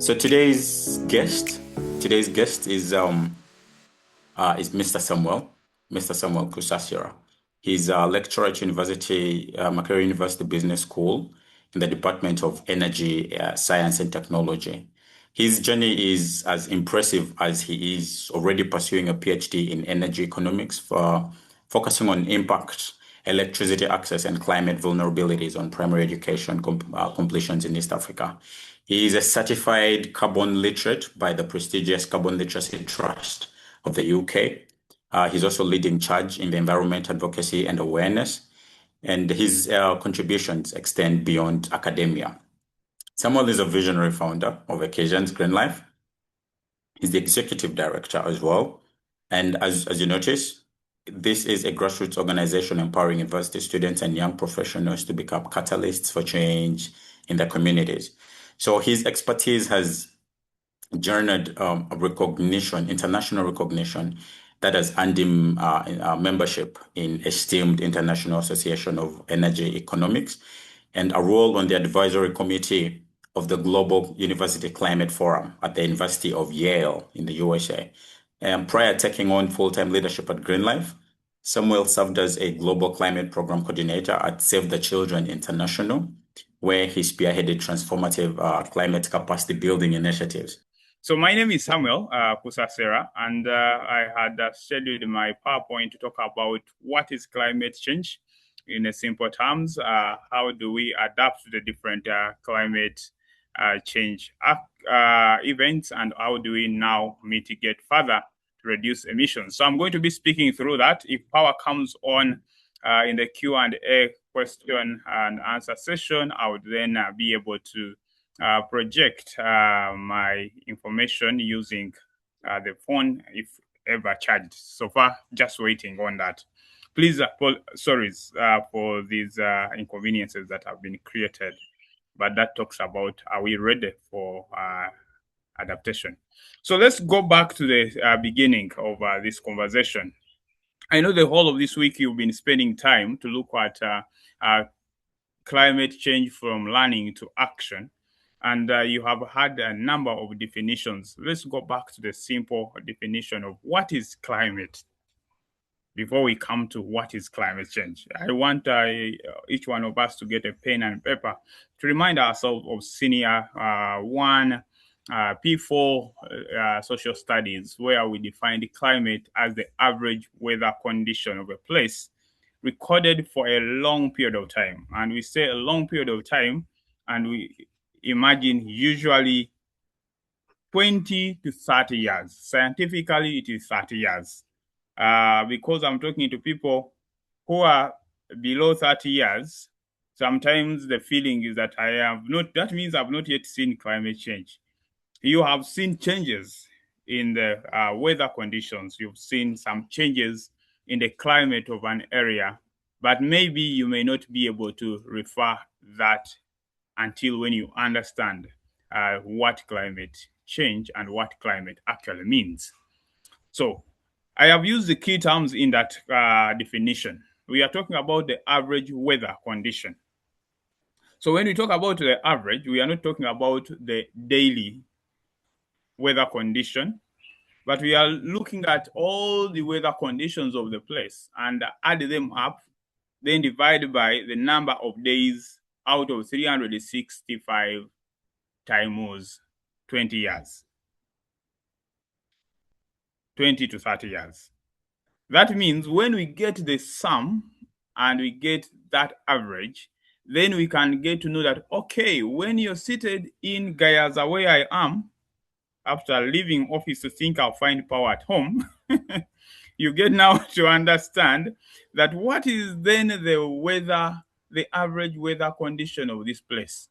So today's guest is Mr. Samuel Kusasira. He's a lecturer at Makerere University Business School in the Department of Energy, Science and Technology. His journey is as impressive as he is already pursuing a PhD in energy economics for focusing on impact, electricity access, and climate vulnerabilities on primary education completions in East Africa. He is a certified carbon literate by the prestigious Carbon Literacy Trust of the UK. He's also leading charge in the environment advocacy and awareness, and his contributions extend beyond academia. Samuel is a visionary founder of Ekcians GreenLyf. He's the executive director as well. And as you notice, this is a grassroots organization empowering university students and young professionals to become catalysts for change in their communities. So his expertise has garnered international recognition that has earned him membership in esteemed International Association of Energy Economics and a role on the advisory committee of the Global University Climate Forum at the University of Yale in the USA. Prior to taking on full-time leadership at GreenLyf, Samuel served as a global climate program coordinator at Save the Children International, where he spearheaded transformative climate capacity building initiatives. So my name is Samuel Kusasira, and I had scheduled my PowerPoint to talk about what is climate change in simple terms. How do we adapt to the different climate change events, and how do we now mitigate further to reduce emissions? So I'm going to be speaking through that. If power comes on in the Q&A question and answer session, I would then be able to project my information using the phone if ever charged. So far, just waiting on that. Please, sorry for these inconveniences that have been created, but that talks about are we ready for adaptation. So let's go back to the beginning of this conversation. I know the whole of this week you've been spending time to look at climate change from learning to action. And you have had a number of definitions. Let's go back to the simple definition of what is climate before we come to what is climate change. I want each one of us to get a pen and paper to remind ourselves of senior one P4 social studies, where we defined climate as the average weather condition of a place recorded for a long period of time. And we say a long period of time, and we imagine usually 20 to 30 years. Scientifically, it is 30 years. Because I'm talking to people who are below 30 years, sometimes the feeling is that that means I've not yet seen climate change. You have seen changes in the weather conditions. You've seen some changes in the climate of an area, but maybe you may not be able to refer that until when you understand what climate change and what climate actually means. So I have used the key terms in that definition. We are talking about the average weather condition. So when we talk about the average, we are not talking about the daily weather condition, but we are looking at all the weather conditions of the place and add them up, then divide by the number of days out of 365 times 20 years. 20 to 30 years. That means when we get the sum and we get that average, then we can get to know that, okay, when you're seated in Gayaza where I am, after leaving office to think I'll find power at home, you get now to understand that what is then the average weather condition of this place.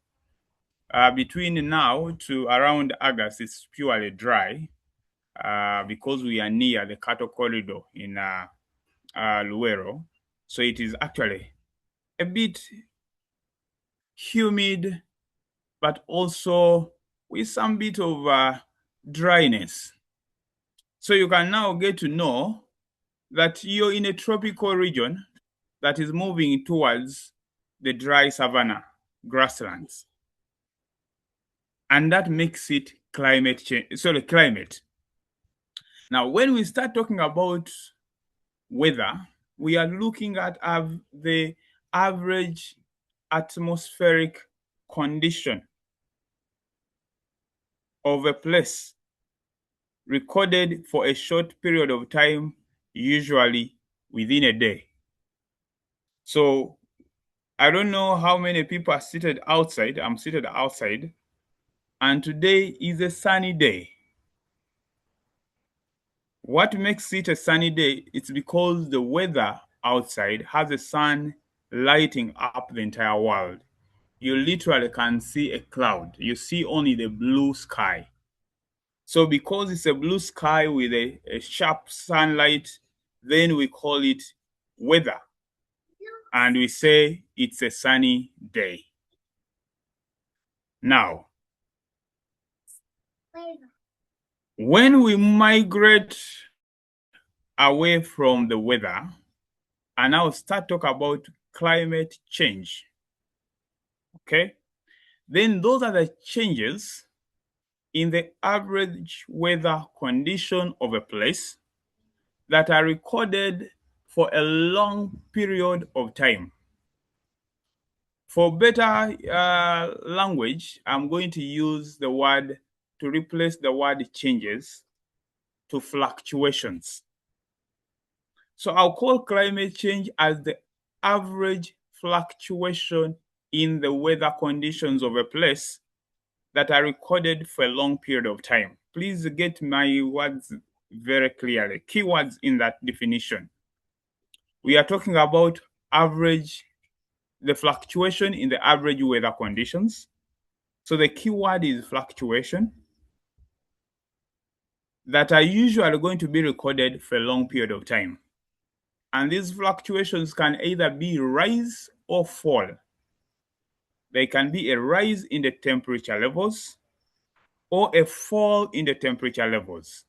Between now to around August, it's purely dry because we are near the cattle corridor in Luero. So it is actually a bit humid, but also with some bit of dryness. So you can now get to know that you're in a tropical region that is moving towards the dry savanna grasslands. And that makes it climate change. Sorry, climate. Now, when we start talking about weather, we are looking at the average atmospheric condition of a place recorded for a short period of time, usually within a day. So I don't know how many people are seated outside. I'm seated outside, and today is a sunny day. What makes it a sunny day? It's because the weather outside has the sun lighting up the entire world. You literally can see a cloud. You see only the blue sky. So because it's a blue sky with a sharp sunlight, then we call it weather. And we say it's a sunny day. Now, when we migrate away from the weather and now start talk about climate change, okay, then those are the changes in the average weather condition of a place that are recorded for a long period of time. For better language, I'm going to use the word to replace the word changes to fluctuations. So I'll call climate change as the average fluctuation in the weather conditions of a place that are recorded for a long period of time. Please get my words very clearly. Keywords in that definition. We are talking about the fluctuation in the average weather conditions. So the keyword is fluctuation that are usually going to be recorded for a long period of time. And these fluctuations can either be rise or fall. They can be a rise in the temperature levels or a fall in the temperature levels.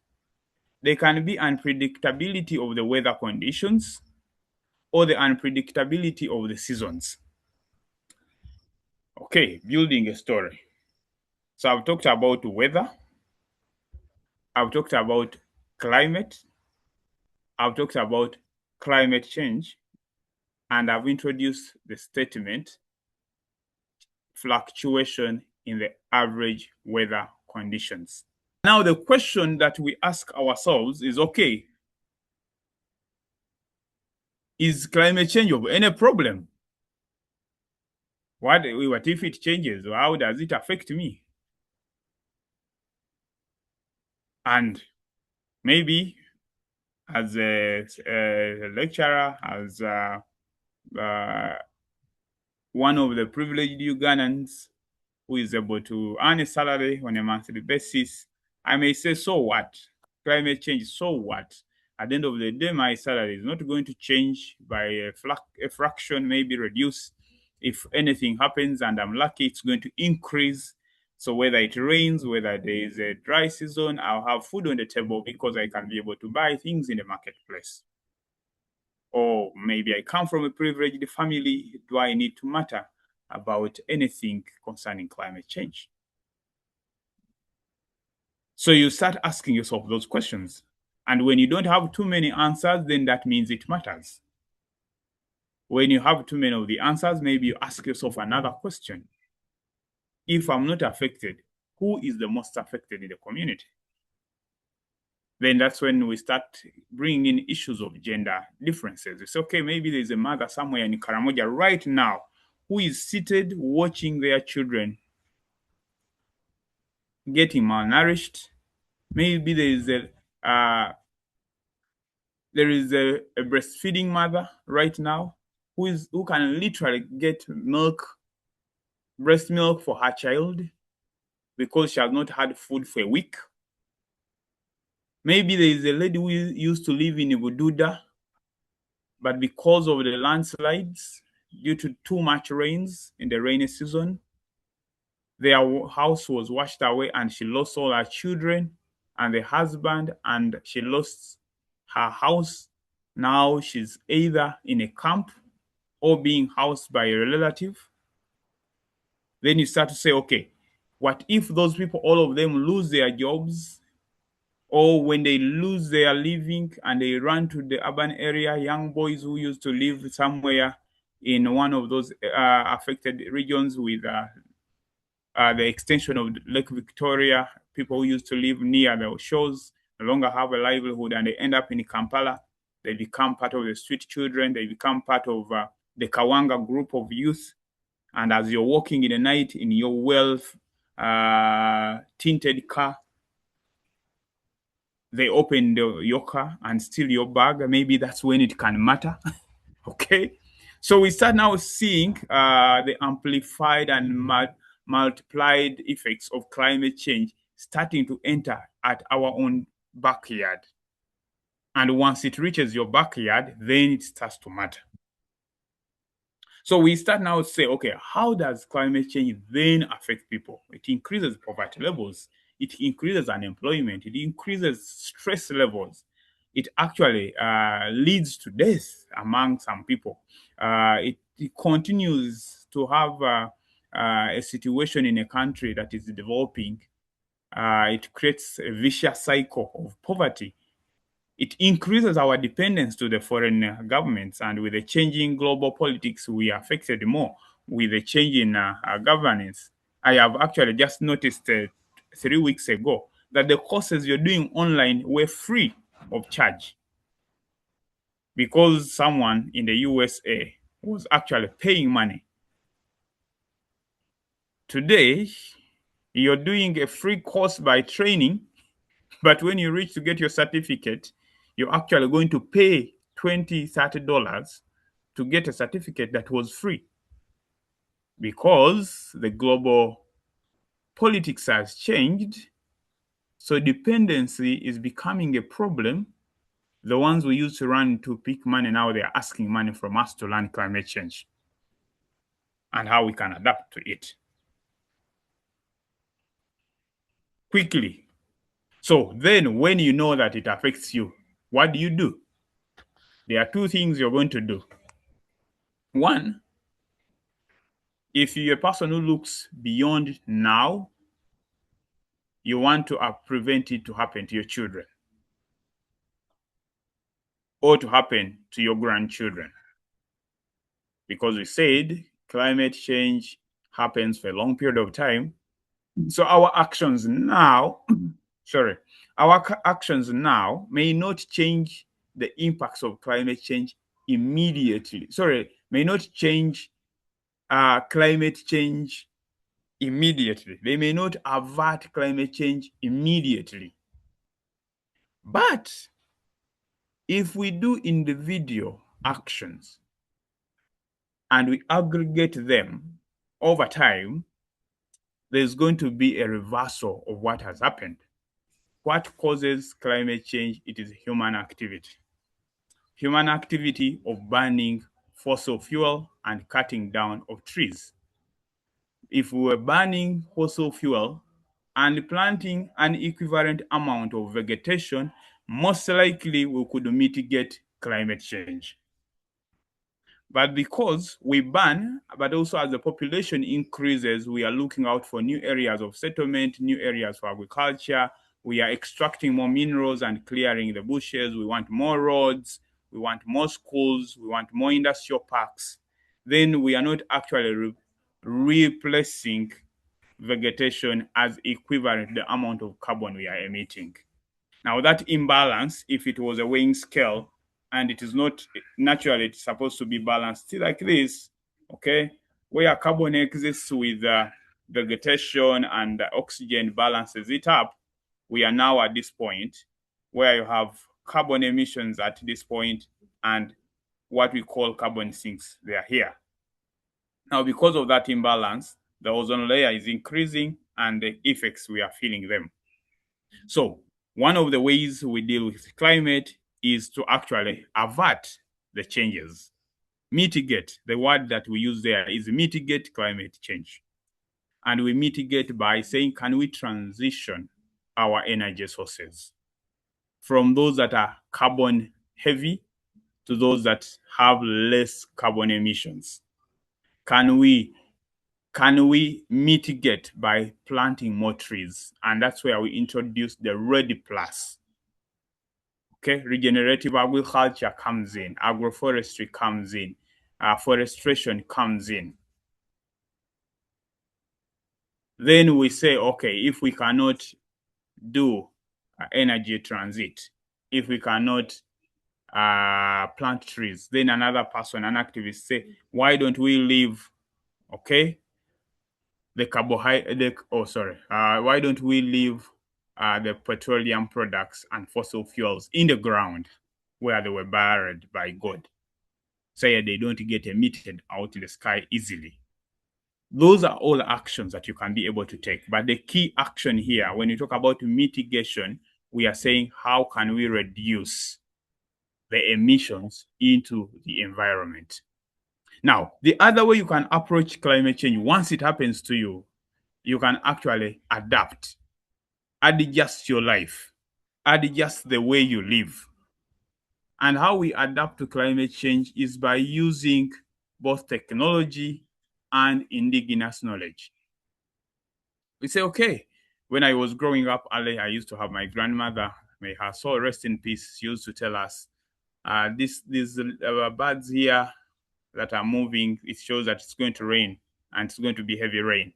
They can be unpredictability of the weather conditions or the unpredictability of the seasons. Okay, building a story. So I've talked about weather. I've talked about climate. I've talked about climate change. And I've introduced the statement fluctuation in the average weather conditions. Now, the question that we ask ourselves is, okay, is climate change of any problem? What if it changes? How does it affect me? And maybe as a lecturer, as one of the privileged Ugandans who is able to earn a salary on a monthly basis, I may say, so what? Climate change, so what? At the end of the day, my salary is not going to change by a fraction, maybe reduce. If anything happens and I'm lucky, it's going to increase. So whether it rains, whether there is a dry season, I'll have food on the table because I can be able to buy things in the marketplace. Or maybe I come from a privileged family. Do I need to matter about anything concerning climate change? So you start asking yourself those questions. And when you don't have too many answers, then that means it matters. When you have too many of the answers, maybe you ask yourself another question. If I'm not affected, who is the most affected in the community? Then that's when we start bringing in issues of gender differences. It's okay, maybe there's a mother somewhere in Karamoja right now who is seated watching their children getting malnourished. Maybe there is a breastfeeding mother right now who can literally get breast milk for her child because she has not had food for a week. Maybe there is a lady who used to live in Ibududa, but because of the landslides, due to too much rains in the rainy season, their house was washed away and she lost all her children and the husband, and she lost her house. Now she's either in a camp or being housed by a relative. Then you start to say, okay, What if those people, all of them, lose their jobs? Or when they lose their living and they run to the urban area, young boys who used to live somewhere in one of those affected regions with the extension of Lake Victoria, people who used to live near the shores no longer have a livelihood and they end up in Kampala. They become part of the street children. They become part of the Kawanga group of youth. And as you're walking in the night in your well tinted car, they open your car and steal your bag. Maybe that's when it can matter. Okay. So we start now seeing the amplified and multiplied effects of climate change starting to enter at our own backyard. And once it reaches your backyard, then it starts to matter. So we start now to say, okay, how does climate change then affect people? It increases poverty levels, it increases unemployment, it increases stress levels. It actually leads to death among some people. It continues to have a situation in a country that is developing. It creates a vicious cycle of poverty. It increases our dependence to the foreign governments, and with the changing global politics, we are affected more with the change in governance. I have actually just noticed 3 weeks ago that the courses you're doing online were free of charge because someone in the USA was actually paying money. Today, you're doing a free course by training, but when you reach to get your certificate, you're actually going to pay $20, $30 to get a certificate that was free because the global politics has changed. So dependency is becoming a problem. The ones we used to run to pick money, now they're asking money from us to learn climate change and how we can adapt to it quickly. So then when you know that it affects you, what do? There are two things you're going to do. One, if you're a person who looks beyond now, you want to prevent it to happen to your children or to happen to your grandchildren. Because we said climate change happens for a long period of time. So our actions now, actions now may not change the impacts of climate change immediately. May not change climate change immediately. They may not avert climate change immediately. But if we do individual actions and we aggregate them over time, there's going to be a reversal of what has happened. What causes climate change? It is human activity. Human activity of burning fossil fuel and cutting down of trees. If we were burning fossil fuel and planting an equivalent amount of vegetation, most likely we could mitigate climate change. But because we burn, but also as the population increases, we are looking out for new areas of settlement, new areas for agriculture. We are extracting more minerals and clearing the bushes. We want more roads. We want more schools. We want more industrial parks. Then we are not actually replacing vegetation as equivalent to the amount of carbon we are emitting. Now that imbalance, if it was a weighing scale, and it is not naturally, it's supposed to be balanced like this, okay, where carbon exists with vegetation and oxygen balances it up, we are now at this point where you have carbon emissions at this point and what we call carbon sinks, they are here. Now, because of that imbalance, the ozone layer is increasing and the effects, we are feeling them. So one of the ways we deal with climate is to actually avert the changes. Mitigate, the word that we use there is mitigate climate change. And we mitigate by saying, can we transition our energy sources from those that are carbon heavy to those that have less carbon emissions? Can we can we mitigate by planting more trees? And that's where we introduce the Ready Plus. Okay, regenerative agriculture comes in, agroforestry comes in, forestation comes in. Then we say, okay, if we cannot do energy transit, if we cannot plant trees, then another person, an activist, say, why don't we leave, okay, the carbohydrate, why don't we leave the petroleum products and fossil fuels in the ground where they were buried by God, so they don't get emitted out in the sky easily. Those are all actions that you can be able to take. But the key action here, when you talk about mitigation, we are saying, how can we reduce the emissions into the environment? Now, the other way you can approach climate change, once it happens to you, you can actually adapt, adjust your life, adjust the way you live. And how we adapt to climate change is by using both technology and indigenous knowledge. We say, okay, when I was growing up early, I used to have my grandmother, may her soul rest in peace, she used to tell us, these birds here that are moving, it shows that it's going to rain and it's going to be heavy rain.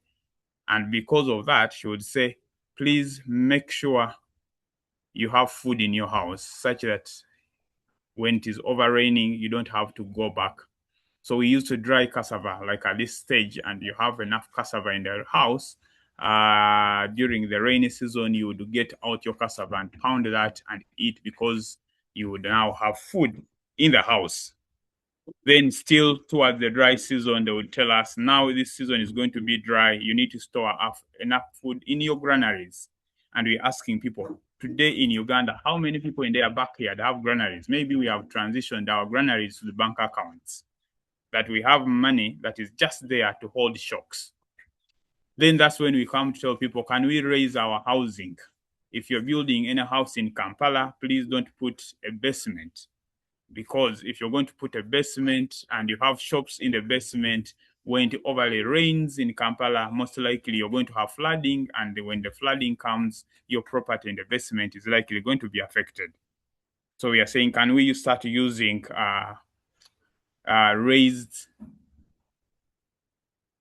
And because of that, she would say, please make sure you have food in your house such that when it is over raining, you don't have to go back. So we used to dry cassava like at this stage, and you have enough cassava in the house. During the rainy season, you would get out your cassava and pound that and eat, because you would now have food in the house. Then still towards the dry season, they would tell us, now this season is going to be dry. You need to store enough food in your granaries. And we're asking people, today in Uganda, how many people in their backyard have granaries? Maybe we have transitioned our granaries to the bank accounts, that we have money that is just there to hold shocks. Then that's when we come to tell people, can we raise our housing? If you're building any house in Kampala, please don't put a basement. Because if you're going to put a basement and you have shops in the basement, when it overly rains in Kampala, most likely you're going to have flooding. And when the flooding comes, your property in the basement is likely going to be affected. So we are saying, can we start using raised,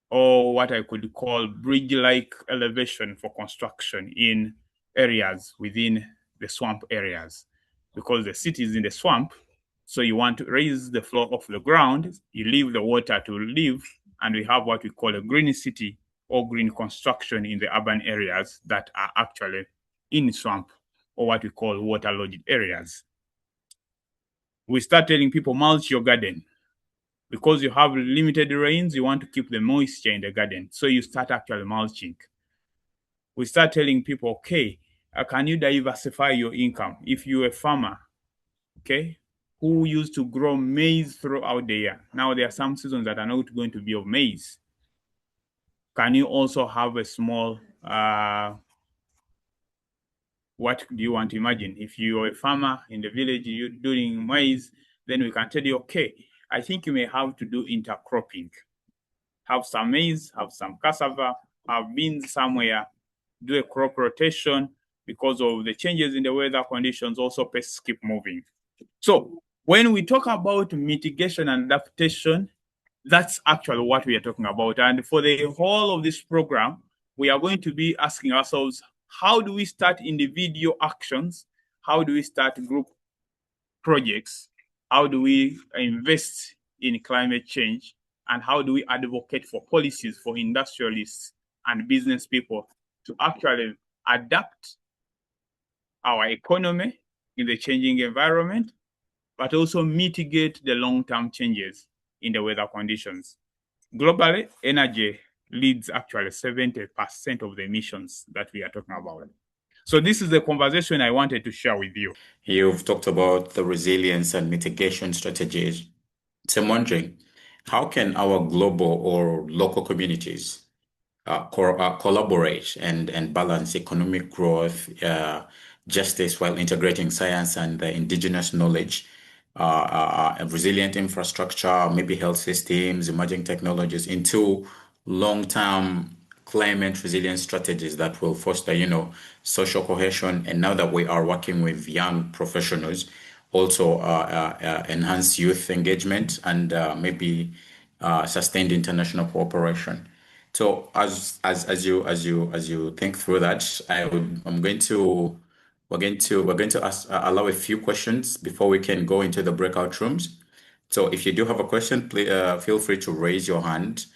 or what I could call bridge-like elevation for construction in areas within the swamp areas? Because the city is in the swamp, so you want to raise the floor of the ground, you leave the water to live, and we have what we call a green city or green construction in the urban areas that are actually in swamp, or what we call water-lodged areas. We start telling people, mulch your garden. Because you have limited rains, you want to keep the moisture in the garden, so you start actually mulching. We start telling people, okay, can you diversify your income? If you're a farmer, okay, who used to grow maize throughout the year, now there are some seasons that are not going to be of maize. Can you also have a small, what do you want to imagine? If you're a farmer in the village, you're doing maize, then we can tell you, okay, I think you may have to do intercropping. Have some maize, have some cassava, have beans somewhere, do a crop rotation. Because of the changes in the weather conditions, also pests keep moving. So when we talk about mitigation and adaptation, that's actually what we are talking about. And for the whole of this program, we are going to be asking ourselves, how do we start individual actions? How do we start group projects? How do we invest in climate change? And how do we advocate for policies for industrialists and business people to actually adapt our economy in the changing environment, but also mitigate the long-term changes in the weather conditions? Globally, energy leads actually 70% of the emissions that we are talking about. So this is the conversation I wanted to share with you. You've talked about the resilience and mitigation strategies. So I'm wondering, how can our global or local communities collaborate and balance economic growth, justice, while integrating science and indigenous knowledge, resilient infrastructure, maybe health systems, emerging technologies into long-term climate resilience strategies that will foster, social cohesion. And now that we are working with young professionals, also enhance youth engagement and maybe sustained international cooperation. So as you think through that, I'm going to we're going to allow a few questions before we can go into the breakout rooms. So if you do have a question, please feel free to raise your hand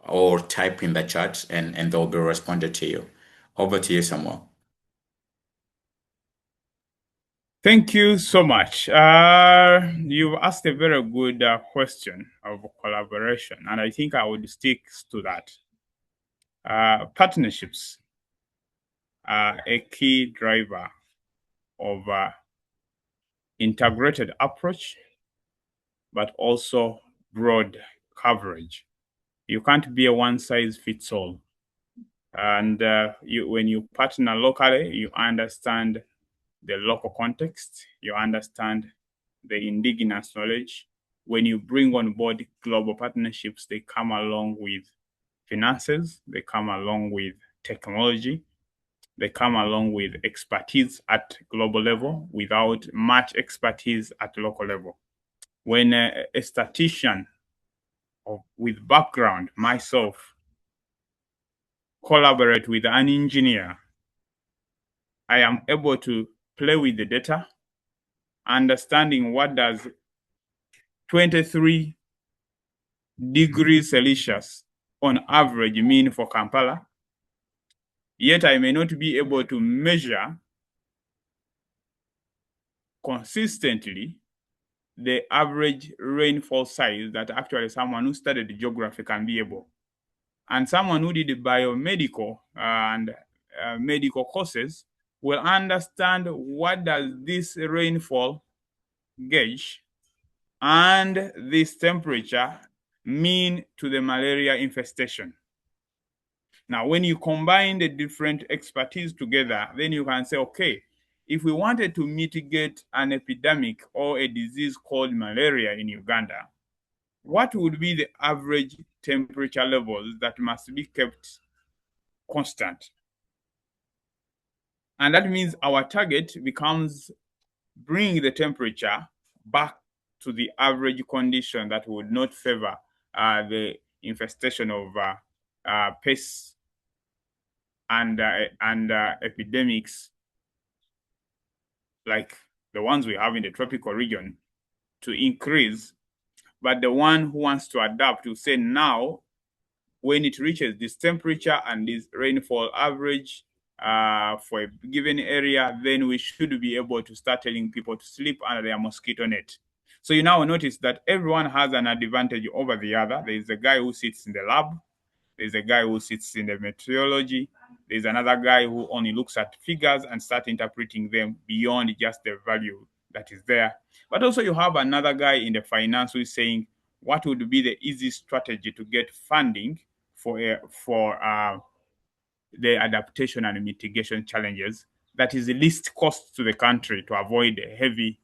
or type in the chat, and they'll be responded to you. Over to you, Samuel. Thank you so much. You've asked a very good question of collaboration, and I think I would stick to that. Partnerships are a key driver of integrated approach, but also broad coverage. You can't be a one-size-fits-all. And when you partner locally, you understand the local context, you understand the indigenous knowledge. When you bring on board global partnerships, they come along with finances, they come along with technology, they come along with expertise at global level without much expertise at local level. When a statistician with background, myself, collaborate with an engineer, I am able to play with the data, understanding what does 23 degrees Celsius on average mean for Kampala. Yet I may not be able to measure consistently the average rainfall size that actually someone who studied geography can be able. And someone who did biomedical and medical courses will understand what does this rainfall gauge and this temperature mean to the malaria infestation. Now, when you combine the different expertise together, then you can say, okay, if we wanted to mitigate an epidemic or a disease called malaria in Uganda, what would be the average temperature levels that must be kept constant? And that means our target becomes bring the temperature back to the average condition that would not favor the infestation of pests and epidemics like the ones we have in the tropical region to increase. But the one who wants to adapt will say now, when it reaches this temperature and this rainfall average for a given area, then we should be able to start telling people to sleep under their mosquito net. So you now notice that everyone has an advantage over the other. There is a guy who sits in the lab. There's a guy who sits in the meteorology. There's another guy who only looks at figures and start interpreting them beyond just the value that is there. But also you have another guy in the finance who is saying, what would be the easy strategy to get funding for the adaptation and mitigation challenges that is the least cost to the country to avoid a heavy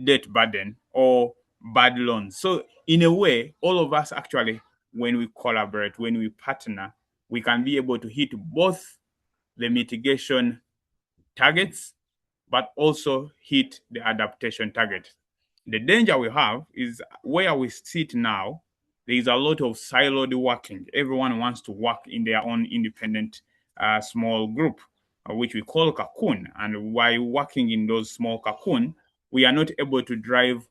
debt burden or bad loans. So in a way, all of us actually, when we collaborate, when we partner, we can be able to hit both the mitigation targets, but also hit the adaptation target. The danger we have is where we sit now, there is a lot of siloed working. Everyone wants to work in their own independent small group, which we call cocoon. And while working in those small cocoon, we are not able to drive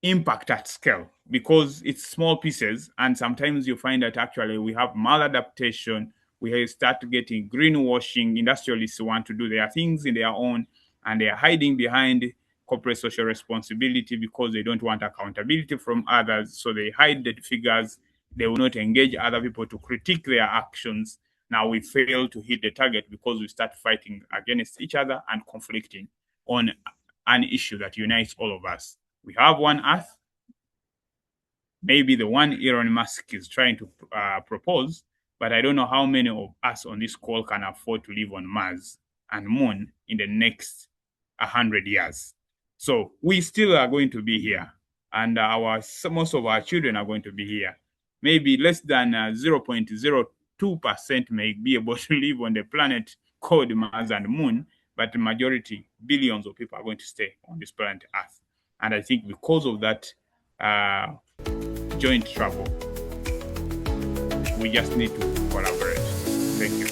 impact at scale because it's small pieces. And sometimes you find that actually we have maladaptation, we start getting greenwashing. Industrialists want to do their things in their own, and they are hiding behind corporate social responsibility because they don't want accountability from others. So they hide the figures. They will not engage other people to critique their actions. Now we fail to hit the target because we start fighting against each other and conflicting on an issue that unites all of us. We have one Earth, maybe the one Elon Musk is trying to propose, but I don't know how many of us on this call can afford to live on Mars and Moon in the next 100 years. So we still are going to be here. and most of our children are going to be here. Maybe less than 0.02% may be able to live on the planet called Mars and Moon, but the majority, billions of people, are going to stay on this planet Earth. And I think because of that joint struggle, we just need to collaborate. Thank you.